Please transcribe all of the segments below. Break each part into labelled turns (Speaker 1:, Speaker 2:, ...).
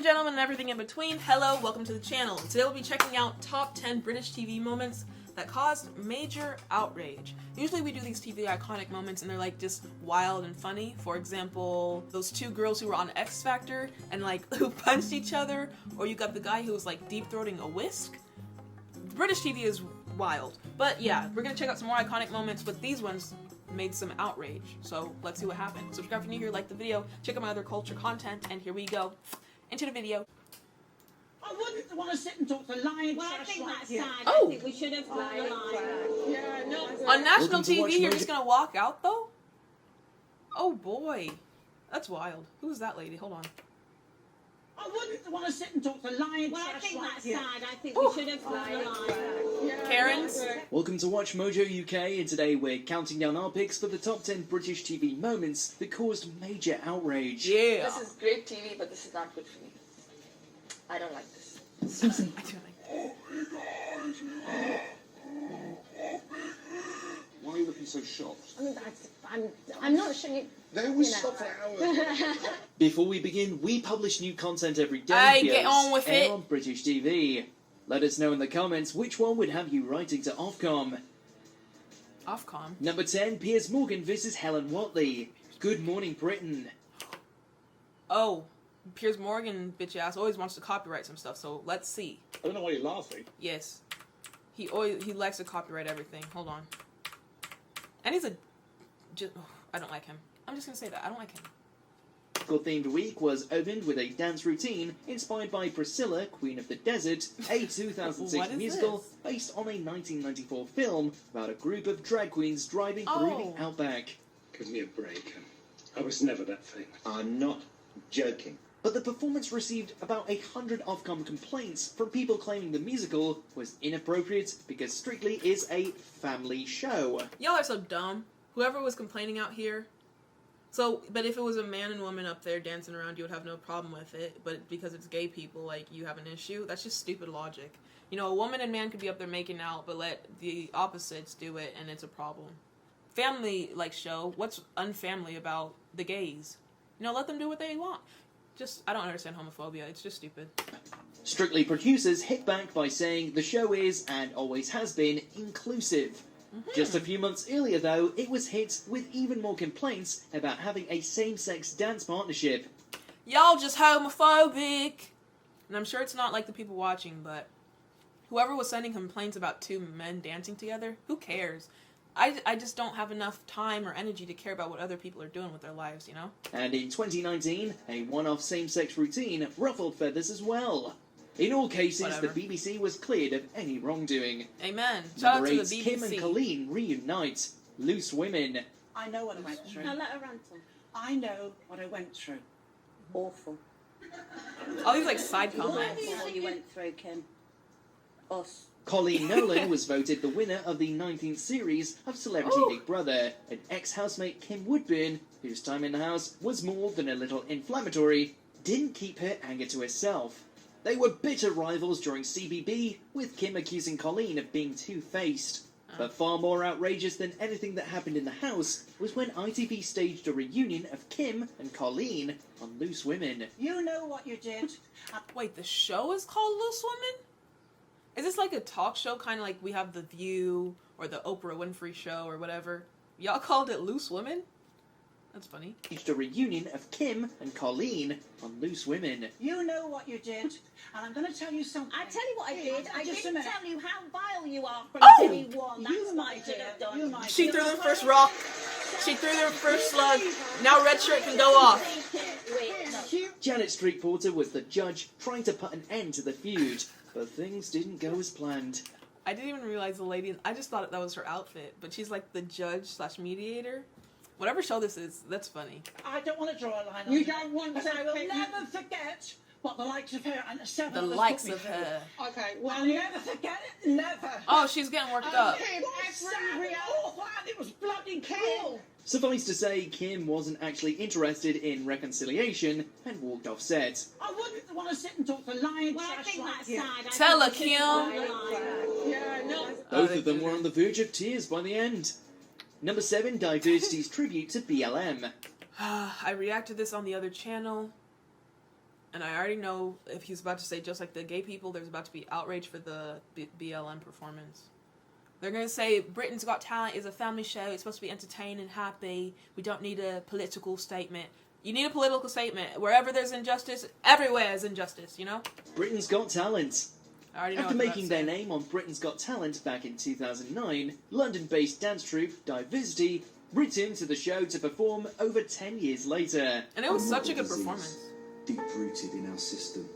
Speaker 1: and gentlemen and everything in between, hello, welcome to the channel. Today we'll be checking out top 10 British TV moments that caused major outrage. Usually we do these TV iconic moments and they're like just wild and funny. For example, those two girls who were on X Factor and like who punched each other, or you got the guy who was like deep-throating a whisk. British TV is wild. But yeah, we're gonna check out some more iconic moments, but these ones made some outrage. So let's see what happened. Subscribe if you're new here, like the video, check out my other culture content, and here we go. Into the video.
Speaker 2: I wouldn't want to sit and talk to lying.
Speaker 3: Well, I think that's sad.
Speaker 1: Oh.
Speaker 3: I think we should have lied.
Speaker 2: Yeah, no.
Speaker 1: On national TV, you're just gonna walk out though? Oh boy. That's wild. Who's that lady? Hold on.
Speaker 2: I wouldn't want to sit and talk to lying.
Speaker 3: Well, I think that's sad. I think we should have lied.
Speaker 1: Karens?
Speaker 4: Welcome to Watch Mojo UK, and today we're counting down our picks for the top 10 British TV moments that caused major outrage.
Speaker 1: Yeah.
Speaker 5: This is great TV, but this is not good for me. I don't like this.
Speaker 4: Susie.
Speaker 6: Why are you looking so shocked?
Speaker 5: I mean, I'm not sure you...
Speaker 6: They always stop for hours.
Speaker 4: Before we begin, we publish new content every day.
Speaker 1: Aye, get on with
Speaker 4: air
Speaker 1: it.
Speaker 4: on British TV. Let us know in the comments which one would have you writing to Ofcom.
Speaker 1: Ofcom.
Speaker 4: Number 10, Piers Morgan versus Helen Whatley. Good Morning Britain.
Speaker 1: Oh, Piers Morgan, bitch ass, always wants to copyright some stuff, so let's see.
Speaker 6: I don't know why you're laughing.
Speaker 1: Yes. He likes to copyright everything. Hold on. And he's a... I don't like him. I'm just gonna say that. I don't like him.
Speaker 4: Themed week was opened with a dance routine inspired by Priscilla, Queen of the Desert, a 2006
Speaker 1: What is
Speaker 4: musical
Speaker 1: this?
Speaker 4: based on a 1994 film about a group of drag queens driving through the outback.
Speaker 6: Give me a break. I was never that famous.
Speaker 7: I'm not joking.
Speaker 4: But the performance received about 100 Ofcom complaints from people claiming the musical was inappropriate because Strictly is a family show.
Speaker 1: Y'all are so dumb. Whoever was complaining out here. So, but if it was a man and woman up there dancing around, you would have no problem with it. But because it's gay people, like, you have an issue. That's just stupid logic. You know, a woman and man could be up there making out, but let the opposites do it, and it's a problem. Family, like, show. What's unfamily about the gays? You know, let them do what they want. Just, I don't understand homophobia. It's just stupid.
Speaker 4: Strictly producers hit back by saying the show is, and always has been, inclusive. Just a few months earlier, though, it was hit with even more complaints about having a same-sex dance partnership.
Speaker 1: Y'all just homophobic! And I'm sure it's not like the people watching, but whoever was sending complaints about two men dancing together, who cares? I just don't have enough time or energy to care about what other people are doing with their lives, you know?
Speaker 4: And in 2019, a one-off same-sex routine ruffled feathers as well. In all cases,
Speaker 1: Whatever.
Speaker 4: the BBC was cleared of any wrongdoing.
Speaker 1: Amen. Shout out
Speaker 4: Number
Speaker 1: to
Speaker 4: 8,
Speaker 1: the BBC.
Speaker 4: Kim and Colleen reunite. Loose women.
Speaker 2: I know what I went through.
Speaker 3: Now let her answer.
Speaker 2: I know what I went through.
Speaker 3: Awful.
Speaker 1: All these, like, side comments.
Speaker 3: What you went through, Kim. Us.
Speaker 4: Colleen Nolan was voted the winner of the 19th series of Celebrity
Speaker 1: Ooh.
Speaker 4: Big Brother, and ex-housemate Kim Woodburn, whose time in the house was more than a little inflammatory, didn't keep her anger to herself. They were bitter rivals during CBB, with Kim accusing Colleen of being two-faced. But far more outrageous than anything that happened in the house was when ITV staged a reunion of Kim and Colleen on Loose Women.
Speaker 2: You know what you did.
Speaker 1: Wait, the show is called Loose Women? Is this like a talk show, kind of like we have The View or the Oprah Winfrey Show or whatever? Y'all called it Loose Women? That's funny.
Speaker 4: Staged a reunion of Kim and Colleen on Loose Women.
Speaker 2: You know what you did. And I'm going to tell you something.
Speaker 3: I tell you what I did. I
Speaker 2: Just a
Speaker 3: didn't
Speaker 2: minute.
Speaker 3: tell you how vile you are from
Speaker 1: Oh!
Speaker 3: day one. That's
Speaker 2: You
Speaker 3: what
Speaker 2: my
Speaker 3: I should
Speaker 2: dear.
Speaker 3: have done.
Speaker 2: You my
Speaker 1: She
Speaker 2: dear.
Speaker 1: threw their first rock. She threw their first slug. Now Red Shirt can go off.
Speaker 4: Janet Street Porter was the judge trying to put an end to the feud, but things didn't go as planned.
Speaker 1: I didn't even realize the lady. I just thought that was her outfit, but she's like the judge/mediator. Whatever show this is, that's funny.
Speaker 2: I don't want to draw a line on
Speaker 5: You
Speaker 2: it,
Speaker 5: don't want
Speaker 2: but
Speaker 5: to
Speaker 2: I will
Speaker 5: pick-
Speaker 2: never forget what the likes of her and the seven
Speaker 1: The
Speaker 2: others
Speaker 1: likes
Speaker 2: put me
Speaker 1: of
Speaker 2: through.
Speaker 1: her.
Speaker 5: Okay,
Speaker 2: I'll
Speaker 5: well,
Speaker 2: never forget it. Never.
Speaker 1: Oh, she's getting worked up.
Speaker 5: Kim,
Speaker 2: It was sad, awful, and it was bloody cruel.
Speaker 4: Suffice to say, Kim wasn't actually interested in reconciliation and walked off set.
Speaker 2: I wouldn't want to sit and talk to lying
Speaker 3: Well, I
Speaker 2: trash
Speaker 3: think
Speaker 2: like
Speaker 3: that's
Speaker 2: you.
Speaker 3: sad. I
Speaker 1: Tell
Speaker 3: think
Speaker 1: her,
Speaker 3: we should have
Speaker 1: Kim.
Speaker 3: lied.
Speaker 5: yeah, no.
Speaker 4: Both of them were on the verge of tears by the end. Number 7, Diversity's tribute to BLM.
Speaker 1: I reacted to this on the other channel. And I already know if he's about to say, just like the gay people, there's about to be outrage for the BLM performance. They're going to say, Britain's Got Talent is a family show. It's supposed to be entertaining and happy. We don't need a political statement. You need a political statement. Wherever there's injustice, everywhere is injustice, you know?
Speaker 4: Britain's Got Talent.
Speaker 1: I already know
Speaker 4: After
Speaker 1: what
Speaker 4: making their name on Britain's Got Talent back in 2009, London-based dance troupe Diversity returned to the show to perform over 10 years later.
Speaker 1: And it was such a good performance.
Speaker 8: Deep-rooted in our system.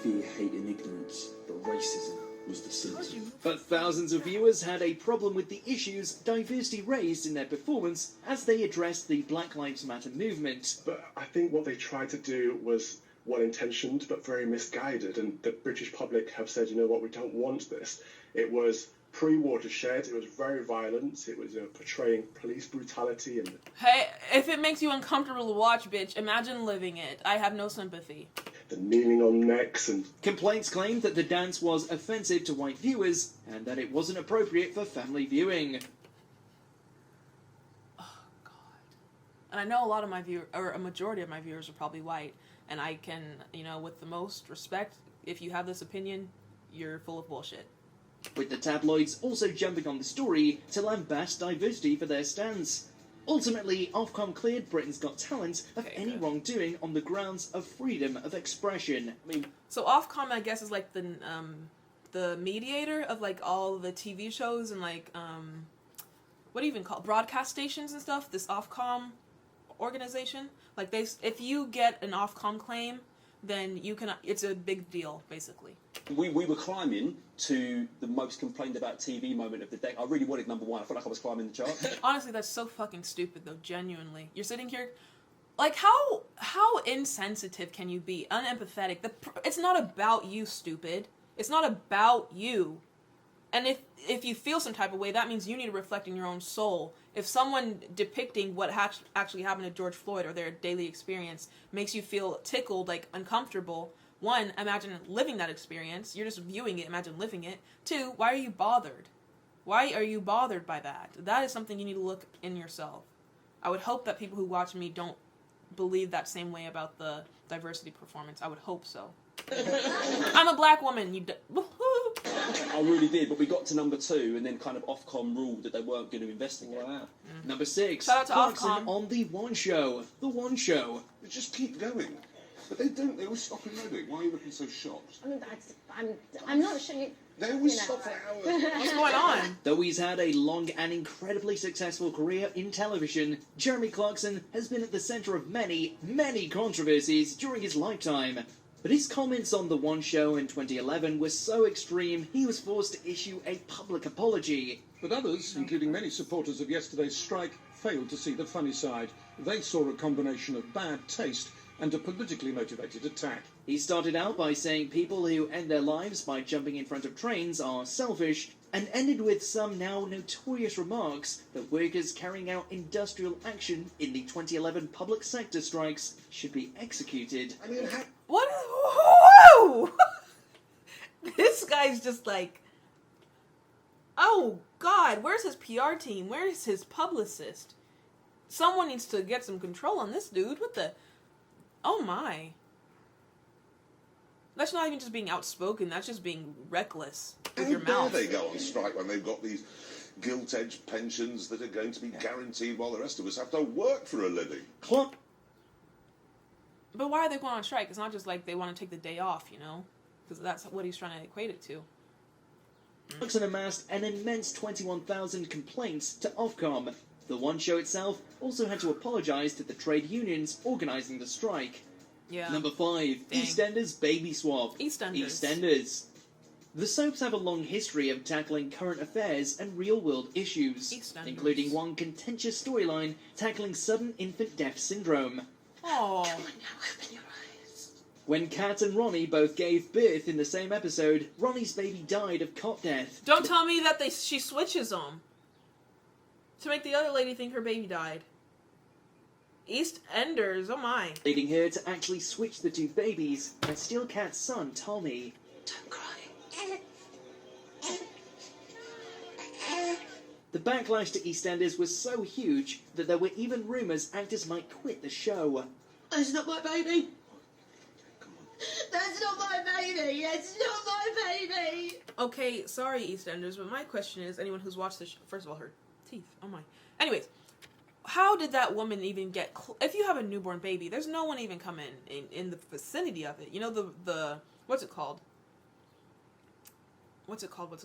Speaker 8: Fear, hate and ignorance. But racism was the symptom.
Speaker 4: But thousands of viewers had a problem with the issues Diversity raised in their performance as they addressed the Black Lives Matter movement.
Speaker 6: But I think what they tried to do was well-intentioned but very misguided, and the British public have said, you know what, we don't want this. It was pre-Watershed, it was very violent, it was portraying police brutality and...
Speaker 1: Hey, if it makes you uncomfortable to watch, bitch, imagine living it. I have no sympathy.
Speaker 6: the kneeling on necks and...
Speaker 4: Complaints claimed that the dance was offensive to white viewers and that it wasn't appropriate for family viewing.
Speaker 1: Oh, God. And I know a lot of my viewers, or a majority of my viewers are probably white, and I can, you know, with the most respect, if you have this opinion, you're full of bullshit.
Speaker 4: With the tabloids also jumping on the story to lambast Diversity for their stance. Ultimately, Ofcom cleared Britain's Got Talent of any wrongdoing on the grounds of freedom of expression. I mean,
Speaker 1: so Ofcom, I guess, is like the mediator of like all the TV shows and like what do you even call it? Broadcast stations and stuff. This Ofcom organization, like if you get an Ofcom claim, then you can. It's a big deal, basically.
Speaker 9: We were climbing to the most complained about TV moment of the day. I really wanted number one. I felt like I was climbing the chart.
Speaker 1: Honestly, that's so fucking stupid, though. Genuinely, you're sitting here, like how insensitive can you be? Unempathetic. It's not about you, stupid. It's not about you. And if you feel some type of way, that means you need to reflect in your own soul. If someone depicting what actually happened to George Floyd or their daily experience makes you feel tickled, like uncomfortable. One, imagine living that experience. You're just viewing it, imagine living it. Two, why are you bothered? Why are you bothered by that? That is something you need to look in yourself. I would hope that people who watch me don't believe that same way about the Diversity performance. I would hope so. I'm a black woman,
Speaker 9: I really did, but we got to number two, and then kind of Ofcom ruled that they weren't going to investigate.
Speaker 4: Wow. Number 6,
Speaker 1: shout out to
Speaker 4: Clarkson
Speaker 1: Ofcom.
Speaker 4: on The One Show. The One Show.
Speaker 6: They just keep going. But they don't. They always stop in Reading. Why are you looking so shocked?
Speaker 3: I'm not sure you...
Speaker 6: They always stop for hours.
Speaker 1: What's going on?
Speaker 4: Though he's had a long and incredibly successful career in television, Jeremy Clarkson has been at the centre of many, many controversies during his lifetime. But his comments on The One Show in 2011 were so extreme, he was forced to issue a public apology.
Speaker 10: But others, including many supporters of yesterday's strike, failed to see the funny side. They saw a combination of bad taste and a politically motivated attack.
Speaker 4: He started out by saying people who end their lives by jumping in front of trains are selfish, and ended with some now notorious remarks that workers carrying out industrial action in the 2011 public sector strikes should be executed.
Speaker 6: I mean,
Speaker 1: What? Whoa! This guy's just like, oh God, where's his PR team? Where's his publicist? Someone needs to get some control on this dude. What the? Oh my. That's not even just being outspoken, that's just being reckless with your mouth.
Speaker 11: How dare they go on strike when they've got these gilt-edged pensions that are going to be guaranteed while the rest of us have to work for a living?
Speaker 1: But why are they going on strike? It's not just like they want to take the day off, you know? Because that's what he's trying to equate it to.
Speaker 4: Clarkson amassed an immense 21,000 complaints to Ofcom. The One Show itself also had to apologise to the trade unions organising the strike.
Speaker 1: Yeah.
Speaker 4: Number 5,
Speaker 1: Dang.
Speaker 4: EastEnders Baby Swap.
Speaker 1: EastEnders.
Speaker 4: EastEnders. The soaps have a long history of tackling current affairs and real-world issues,
Speaker 1: EastEnders.
Speaker 4: including one contentious storyline tackling sudden infant death syndrome.
Speaker 1: Oh.
Speaker 3: Come on now, open your eyes.
Speaker 4: When Kat and Ronnie both gave birth in the same episode, Ronnie's baby died of cot death.
Speaker 1: Don't tell me that she switches them to make the other lady think her baby died. EastEnders, oh my.
Speaker 4: Leading her to actually switch the two babies and steal Kat's son, Tommy.
Speaker 3: Don't cry.
Speaker 4: The backlash to EastEnders was so huge that there were even rumours actors might quit the show.
Speaker 3: It's not my baby. baby. It's not my baby.
Speaker 1: Okay, sorry, EastEnders, but my question is, anyone who's watched this, first of all, her teeth. Oh my. Anyways, how did that woman even get? If you have a newborn baby, there's no one even come in the vicinity of it. You know the what's it called? What's it called?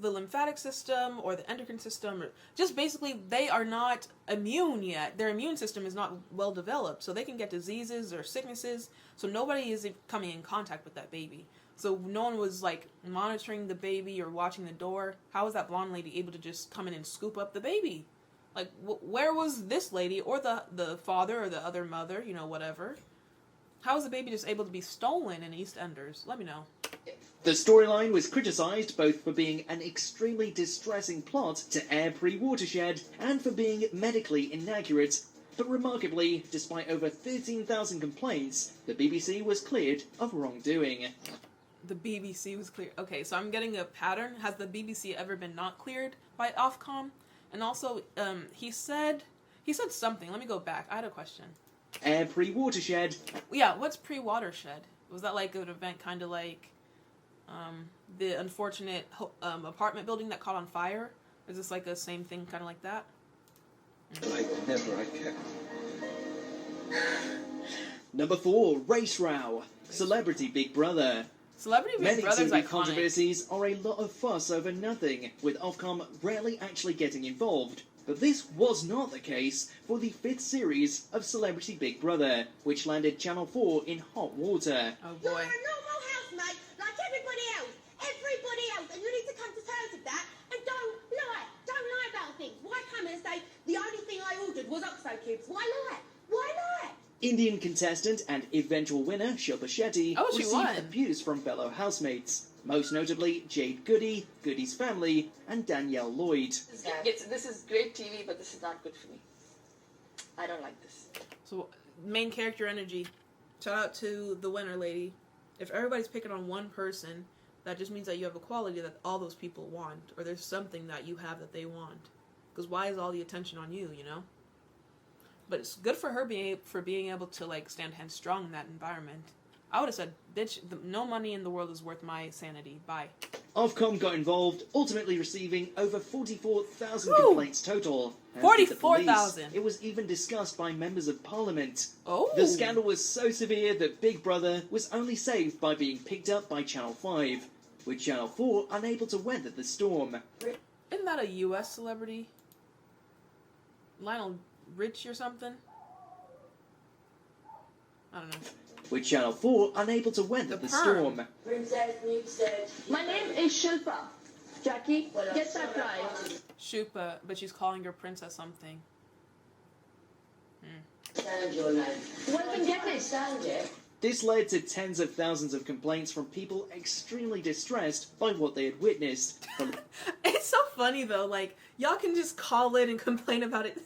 Speaker 1: The lymphatic system or the endocrine system, or just basically they are not immune yet. Their immune system is not well developed, so they can get diseases or sicknesses. So nobody is coming in contact with that baby. So no one was like monitoring the baby or watching the door. How was that blonde lady able to just come in and scoop up the baby? Like, where was this lady or the father or the other mother? You know, whatever. How was the baby just able to be stolen in EastEnders? Let me know.
Speaker 4: The storyline was criticised both for being an extremely distressing plot to air pre-Watershed and for being medically inaccurate. But remarkably, despite over 13,000 complaints, the BBC was cleared of wrongdoing.
Speaker 1: The BBC was cleared. Okay, so I'm getting a pattern. Has the BBC ever been not cleared by Ofcom? And also, he said something. Let me go back. I had a question.
Speaker 4: Air pre-Watershed.
Speaker 1: Yeah, what's pre-Watershed? Was that like an event kind of like the unfortunate apartment building that caught on fire? Is this like the same thing kind of like that?
Speaker 8: I can.
Speaker 4: Number 4, Race Row. Celebrity Big Brother.
Speaker 1: Celebrity Big Brother's
Speaker 4: Many TV
Speaker 1: iconic.
Speaker 4: controversies are a lot of fuss over nothing, with Ofcom rarely actually getting involved. But this was not the case for the 5th series of Celebrity Big Brother, which landed Channel 4 in hot water.
Speaker 1: Oh
Speaker 3: You're
Speaker 1: boy.
Speaker 3: a normal housemate, like everybody else. Everybody else. And you need to come to terms with that. And don't lie. Don't lie about things. Why come and say, the only thing I ordered was Oxo cubes? Why lie? Why lie?
Speaker 4: Indian contestant and eventual winner Shilpa Shetty
Speaker 1: Oh, she
Speaker 4: received
Speaker 1: won.
Speaker 4: abuse from fellow housemates, most notably Jade Goody, Goody's family, and Danielle Lloyd.
Speaker 5: This is great TV, but this is not good for me. I don't like this.
Speaker 1: So, main character energy. Shout out to the winner lady. If everybody's picking on one person, that just means that you have a quality that all those people want, or there's something that you have that they want. Because why is all the attention on you, you know? But it's good for her being able to like stand hand strong in that environment. I would have said, bitch, no money in the world is worth my sanity. Bye.
Speaker 4: Ofcom got involved, ultimately receiving over 44,000
Speaker 1: Woo!
Speaker 4: complaints total. As did the
Speaker 1: 44,000.
Speaker 4: police. It was even discussed by members of parliament.
Speaker 1: Oh.
Speaker 4: The scandal was so severe that Big Brother was only saved by being picked up by Channel 5, with Channel 4 unable to weather the storm.
Speaker 1: Isn't that a U.S. celebrity? Lionel Rich or something? I don't know.
Speaker 4: With Channel 4 unable to weather the storm.
Speaker 3: My name is Shilpa. Jackie, get that right.
Speaker 1: Shupa, but she's calling her princess something.
Speaker 3: Well, then get it.
Speaker 4: This led to tens of thousands of complaints from people extremely distressed by what they had witnessed.
Speaker 1: It's so funny though, like, y'all can just call in and complain about it.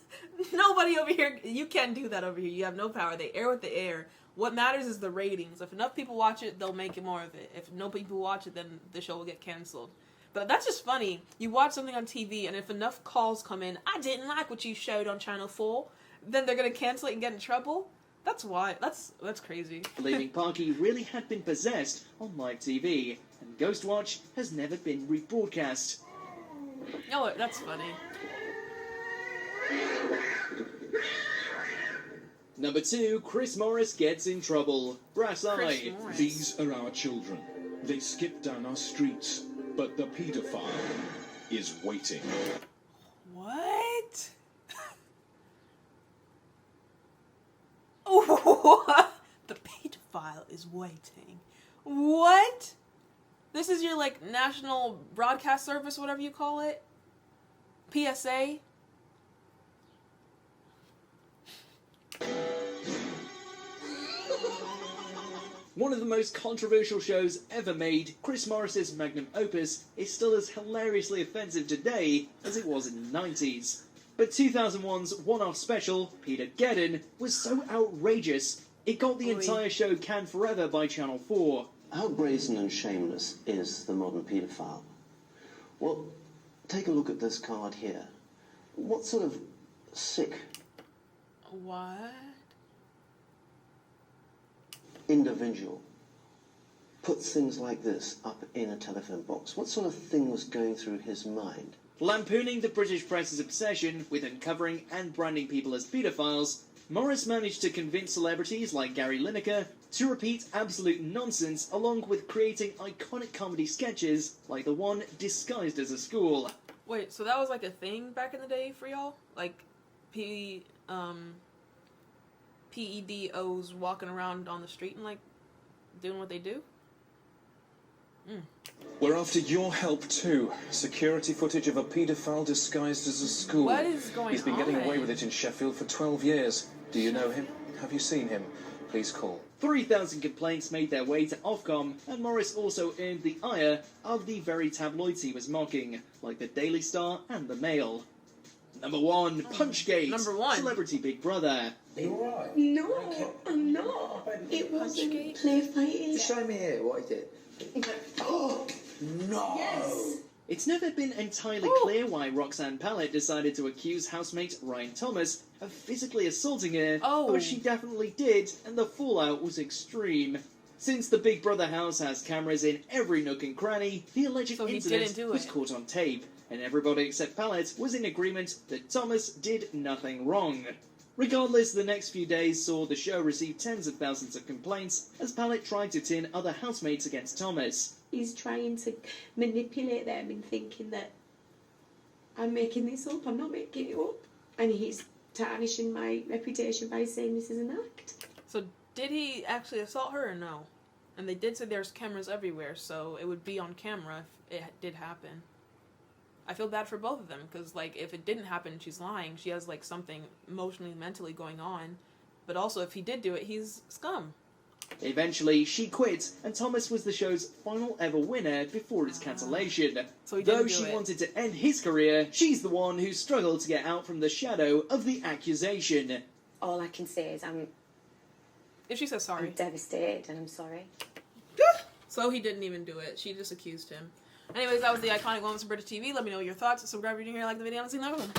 Speaker 1: Nobody over here, you can't do that over here. You have no power. They air with the air. What matters is the ratings. If enough people watch it, they'll make it more of it. If no people watch it, then the show will get canceled. But that's just funny. You watch something on TV, and if enough calls come in, I didn't like what you showed on Channel 4, then they're going to cancel it and get in trouble? That's why. That's crazy.
Speaker 4: Believing Parky really had been possessed on live TV, and Ghostwatch has never been rebroadcast.
Speaker 1: Oh, that's funny.
Speaker 4: Number 2, Chris Morris gets in trouble. Brass Eye.
Speaker 10: These are our children. They skip down our streets, but the paedophile is waiting.
Speaker 1: What? What? The paedophile is waiting. What? This is your, like, national broadcast service, whatever you call it? PSA?
Speaker 4: One of the most controversial shows ever made, Chris Morris's magnum opus is still as hilariously offensive today as it was in the 90s. But 2001's one-off special, Peter Geddon, was so outrageous, it got the entire show canned forever by Channel 4.
Speaker 12: How brazen and shameless is the modern paedophile? Well, take a look at this card here. What sort of sick
Speaker 1: What?
Speaker 12: individual put things like this up in a telephone box? What sort of thing was going through his mind?
Speaker 4: Lampooning the British press's obsession with uncovering and branding people as paedophiles, Morris managed to convince celebrities like Gary Lineker to repeat absolute nonsense, along with creating iconic comedy sketches like the one disguised as a school.
Speaker 1: Wait, so that was like a thing back in the day for y'all? Like, PEDOs walking around on the street and like doing what they do?
Speaker 13: We're after your help too. Security footage of a paedophile disguised as a school.
Speaker 1: What is going on?
Speaker 13: He's been getting away with it in Sheffield for 12 years. Do you know him? Have you seen him? Please call.
Speaker 4: 3,000 complaints made their way to Ofcom, and Morris also earned the ire of the very tabloids he was mocking, like the Daily Star and the Mail. Number 1, Punchgate.
Speaker 1: Number 1.
Speaker 4: Celebrity Big Brother.
Speaker 2: Are you alright?
Speaker 3: No, I'm not. It wasn't play fighting.
Speaker 2: Show me here what he did. Oh, no!
Speaker 3: Yes!
Speaker 4: It's never been entirely clear why Roxanne Pallett decided to accuse housemate Ryan Thomas of physically assaulting her, but she definitely did, and the fallout was extreme. Since the Big Brother house has cameras in every nook and cranny, the alleged incident was caught on tape, and everybody except Pallett was in agreement that Thomas did nothing wrong. Regardless, the next few days saw the show receive tens of thousands of complaints as Pallett tried to tin other housemates against Thomas.
Speaker 3: He's trying to manipulate them in thinking that I'm making this up, I'm not making it up. And he's tarnishing my reputation by saying this is an act.
Speaker 1: So did he actually assault her or no? And they did say there's cameras everywhere, so it would be on camera if it did happen. I feel bad for both of them, because, like, if it didn't happen, she's lying. She has, like, something emotionally, mentally going on. But also, if he did do it, he's scum.
Speaker 4: Eventually, she quit, and Thomas was the show's final ever winner before its cancellation.
Speaker 1: So he
Speaker 4: Though
Speaker 1: didn't do
Speaker 4: she
Speaker 1: it.
Speaker 4: wanted to end his career, she's the one who struggled to get out from the shadow of the accusation.
Speaker 14: All I can say is
Speaker 1: If she says sorry.
Speaker 14: I'm devastated and I'm sorry.
Speaker 1: So he didn't even do it. She just accused him. Anyways, that was the iconic moments of British TV. Let me know your thoughts. Subscribe if you're new here, like the video, and see you next one.